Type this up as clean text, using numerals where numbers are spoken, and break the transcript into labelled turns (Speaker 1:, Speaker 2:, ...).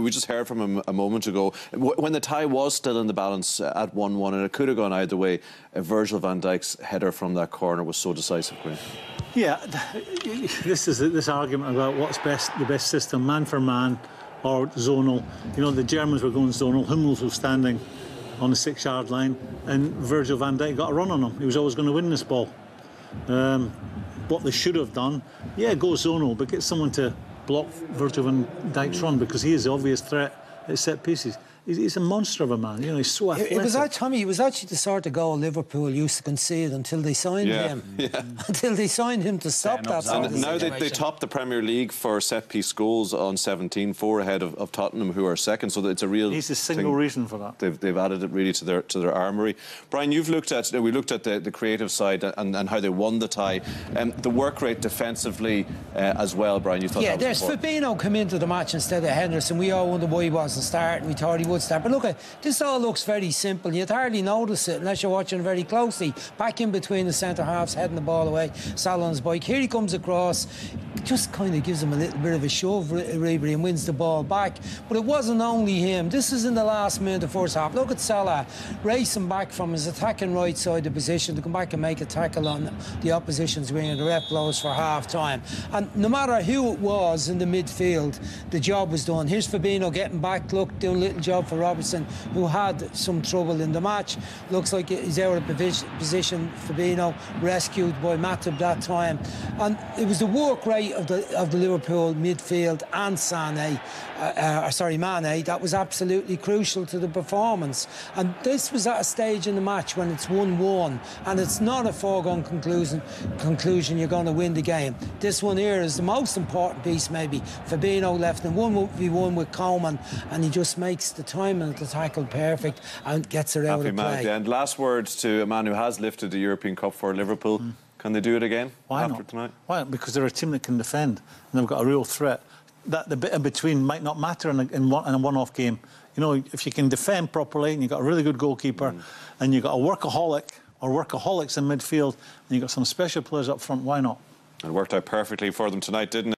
Speaker 1: we just heard from him a moment ago. When the tie was still in the balance at 1-1, and it could have gone either way, Virgil van Dijk's header from that corner was so decisive, Graeme.
Speaker 2: Yeah, this argument about what's the best system, man for man or zonal. You know, the Germans were going zonal, Hummels was standing on the 6-yard line, and Virgil van Dijk got a run on him. He was always going to win this ball. What they should have done, yeah, go zonal, but get someone to block Virgil van Dijk's run, because he is the obvious threat at set pieces. He's a monster of a man, you know, he's so athletic.
Speaker 3: Tommy, it was actually the sort of goal Liverpool used to concede until they signed him. Yeah. Until they signed him to stop that sort of
Speaker 1: now they top the Premier League for set-piece goals on 17, 4 ahead of Tottenham, who are second, so it's a real
Speaker 2: He's the single reason for that.
Speaker 1: They've added it really to their armoury. Brian, we looked at the creative side and how they won the tie. The work rate defensively as well, Brian, you thought that was important.
Speaker 3: Fabinho come into the match instead of Henderson. We all wondered why he wasn't starting. We thought he would start. But look, this all looks very simple. You'd hardly notice it unless you're watching very closely. Back in between the centre halves, heading the ball away, Salah on his bike. Here he comes across, just kind of gives him a little bit of a shove, Ribery, and wins the ball back. But it wasn't only him. This is in the last minute of the first half. Look at Salah racing back from his attacking right side of position to come back and make a tackle on the opposition's wing, and the ref blows for half-time. And no matter who it was in the midfield, the job was done. Here's Fabinho getting back, look, doing a little job for Robertson, who had some trouble in the match. Looks like he's out of position. Fabinho rescued by Matip that time. And it was the work rate of the Liverpool midfield and Mane, that was absolutely crucial to the performance. And this was at a stage in the match when it's 1-1 and it's not a foregone conclusion you're going to win the game. This one here is the most important piece, maybe. Fabinho left in 1v1 with Coleman, and he just makes the timing of the tackle perfect and gets it out of play.
Speaker 1: And last words to a man who has lifted the European Cup for Liverpool. Can they do it again after tonight?
Speaker 2: Why not? Because they're a team that can defend and they've got a real threat. That the bit in between might not matter in a one-off game. You know, if you can defend properly and you've got a really good goalkeeper and you've got a workaholic or workaholics in midfield and you've got some special players up front, why not?
Speaker 1: It worked out perfectly for them tonight, didn't it?